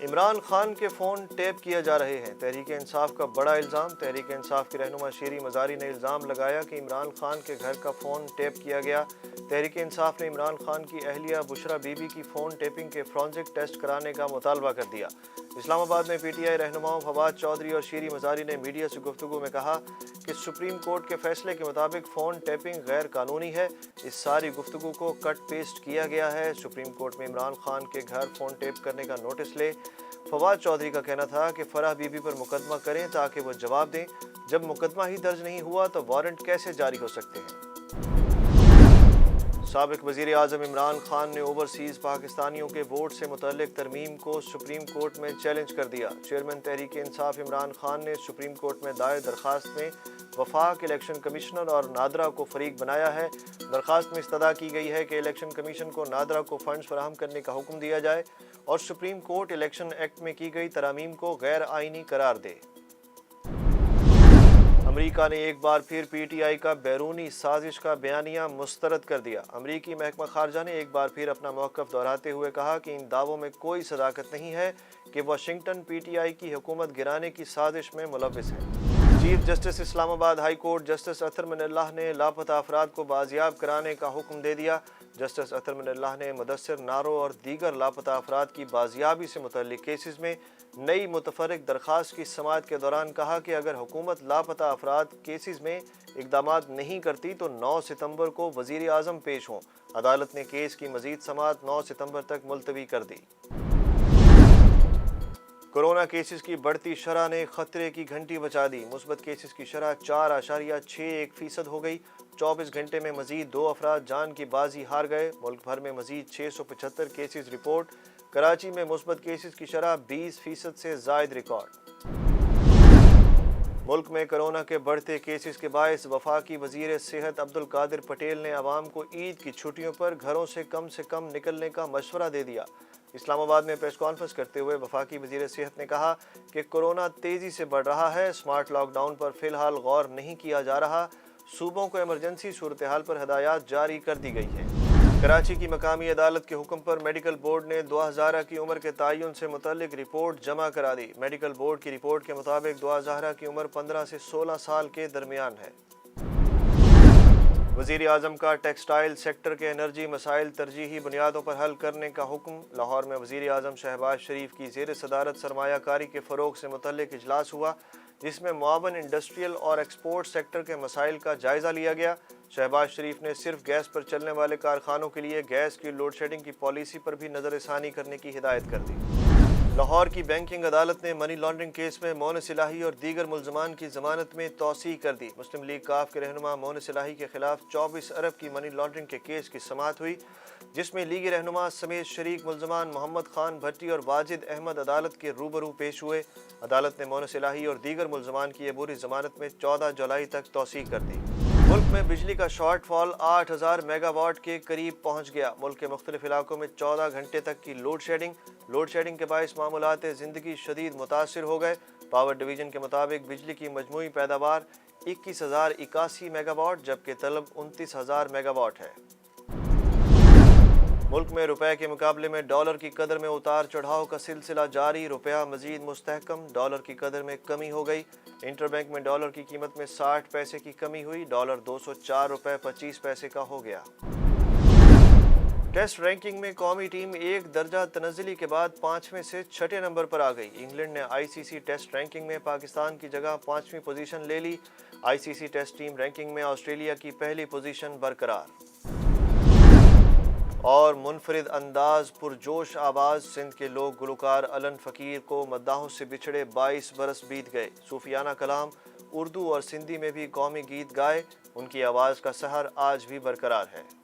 عمران خان کے phone tape کیے جا رہے ہیں، تحریک انصاف کا بڑا الزام۔ تحریک انصاف کی رہنما شیری مزاری نے الزام لگایا کہ عمران خان کے گھر کا فون ٹیپ کیا گیا۔ تحریک انصاف نے عمران خان کی اہلیہ بشرا بی بی کی فون ٹیپنگ کے فورنزک ٹیسٹ کرانے کا مطالبہ کر دیا۔ اسلام آباد میں پی ٹی آئی رہنماؤں فواد چودھری اور شیری مزاری نے میڈیا سے گفتگو میں کہا کہ سپریم کورٹ کے فیصلے کے مطابق فون ٹیپنگ غیر قانونی ہے۔ اس ساری گفتگو کو کٹ پیسٹ کیا گیا ہے۔ سپریم کورٹ میں عمران خان کے گھر فون ٹیپ کرنے کا نوٹس لے۔ فواد چودھری کا کہنا تھا کہ فرح بی بی پر مقدمہ کریں تاکہ وہ جواب دیں۔ جب مقدمہ ہی درج نہیں ہوا تو وارنٹ کیسے جاری ہو سکتے ہیں؟ سابق وزیر اعظم عمران خان نے اوورسیز پاکستانیوں کے ووٹ سے متعلق ترمیم کو سپریم کورٹ میں چیلنج کر دیا۔ چیئرمین تحریک انصاف عمران خان نے سپریم کورٹ میں دائر درخواست میں وفاق الیکشن کمشنر اور نادرا کو فریق بنایا ہے۔ درخواست میں استدعا کی گئی ہے کہ الیکشن کمیشن کو نادرا کو فنڈز فراہم کرنے کا حکم دیا جائے اور سپریم کورٹ الیکشن ایکٹ میں کی گئی ترامیم کو غیر آئینی قرار دے۔ امریکہ نے ایک بار پھر پی ٹی آئی کا بیرونی سازش کا بیانیہ مسترد کر دیا۔ امریکی محکمہ خارجہ نے ایک بار پھر اپنا موقف دہراتے ہوئے کہا کہ ان دعووں میں کوئی صداقت نہیں ہے کہ واشنگٹن پی ٹی آئی کی حکومت گرانے کی سازش میں ملوث ہے۔ چیف جسٹس اسلام آباد ہائی کورٹ جسٹس اطہر من اللہ نے لاپتہ افراد کو بازیاب کرانے کا حکم دے دیا۔ جسٹس اطہر من اللہ نے مدثر نارو اور دیگر لاپتہ افراد کی بازیابی سے متعلق کیسز میں نئی متفرق درخواست کی سماعت کے دوران کہا کہ اگر حکومت لاپتہ افراد کیسز میں اقدامات نہیں کرتی تو 9 ستمبر کو وزیر اعظم پیش ہوں۔ عدالت نے کیس کی مزید سماعت 9 ستمبر تک ملتوی کر دی۔ کورونا کیسز کی بڑھتی شرح نے خطرے کی گھنٹی بجا دی۔ مثبت کیسز کی شرح 4.61% ہو گئی۔ 24 گھنٹے میں مزید 2 افراد جان کی بازی ہار گئے۔ ملک بھر میں مزید 675 کیسز رپورٹ۔ کراچی میں مثبت کیسز کی شرح 20% سے زائد ریکارڈ۔ ملک میں کورونا کے بڑھتے کیسز کے باعث وفاقی وزیر صحت عبدالقادر پٹیل نے عوام کو عید کی چھٹیوں پر گھروں سے کم نکلنے کا مشورہ دے دیا۔ اسلام آباد میں پریس کانفرنس کرتے ہوئے وفاقی وزیر صحت نے کہا کہ کورونا تیزی سے بڑھ رہا ہے، سمارٹ لاک ڈاؤن پر فی الحال غور نہیں کیا جا رہا۔ صوبوں کو ایمرجنسی صورتحال پر ہدایات جاری کر دی گئی ہیں۔ کراچی کی مقامی عدالت کے حکم پر میڈیکل بورڈ نے 2 ہزارہ کی عمر کے تعین سے متعلق رپورٹ جمع کرا دی۔ میڈیکل بورڈ کی رپورٹ کے مطابق 2 ہزارہ کی عمر 15 سے 16 سال کے درمیان ہے۔ وزیر اعظم کا ٹیکسٹائل سیکٹر کے انرجی مسائل ترجیحی بنیادوں پر حل کرنے کا حکم۔ لاہور میں وزیر اعظم شہباز شریف کی زیر صدارت سرمایہ کاری کے فروغ سے متعلق اجلاس ہوا، جس میں معاون انڈسٹریل اور ایکسپورٹ سیکٹر کے مسائل کا جائزہ لیا گیا۔ شہباز شریف نے صرف گیس پر چلنے والے کارخانوں کے لیے گیس کی لوڈ شیڈنگ کی پالیسی پر بھی نظر ثانی کرنے کی ہدایت کر دی۔ لاہور کی بینکنگ عدالت نے منی لانڈرنگ کیس میں مونس الہی اور دیگر ملزمان کی ضمانت میں توسیع کر دی۔ مسلم لیگ کاف کے رہنما مونس الہی کے خلاف 24 ارب کی منی لانڈرنگ کے کیس کی سماعت ہوئی، جس میں لیگی رہنما سمیت شریک ملزمان محمد خان بھٹی اور واجد احمد عدالت کے روبرو پیش ہوئے۔ عدالت نے مونس الہی اور دیگر ملزمان کی عبوری ضمانت میں 14 جولائی تک توسیع کر دی۔ ملک میں بجلی کا شارٹ فال 8000 میگا واٹ کے قریب پہنچ گیا۔ ملک کے مختلف علاقوں میں 14 گھنٹے تک کی لوڈ شیڈنگ کے باعث معمولات زندگی شدید متاثر ہو گئے۔ پاور ڈویژن کے مطابق بجلی کی مجموعی پیداوار 21081 میگا واٹ جبکہ طلب 29000 میگا واٹ ہے۔ ملک میں روپے کے مقابلے میں ڈالر کی قدر میں اتار چڑھاؤ کا سلسلہ جاری۔ روپیہ مزید مستحکم، ڈالر کی قدر میں کمی ہو گئی۔ انٹر بینک میں ڈالر کی قیمت میں 60 پیسے کی کمی ہوئی، ڈالر 204 روپے 25 پیسے کا ہو گیا۔ ٹیسٹ رینکنگ میں قومی ٹیم ایک درجہ تنزلی کے بعد 5ویں سے 6 نمبر پر آ گئی۔ انگلینڈ نے آئی سی سی ٹیسٹ رینکنگ میں پاکستان کی جگہ 5ویں پوزیشن لے لی۔ آئی سی سی ٹیسٹ ٹیم رینکنگ میں آسٹریلیا کی پہلی پوزیشن برقرار۔ اور منفرد انداز پرجوش آواز سندھ کے لوک گلوکار علن فقیر کو مداحوں سے بچھڑے 22 برس بیت گئے۔ صوفیانہ کلام اردو اور سندھی میں بھی قومی گیت گائے، ان کی آواز کا سحر آج بھی برقرار ہے۔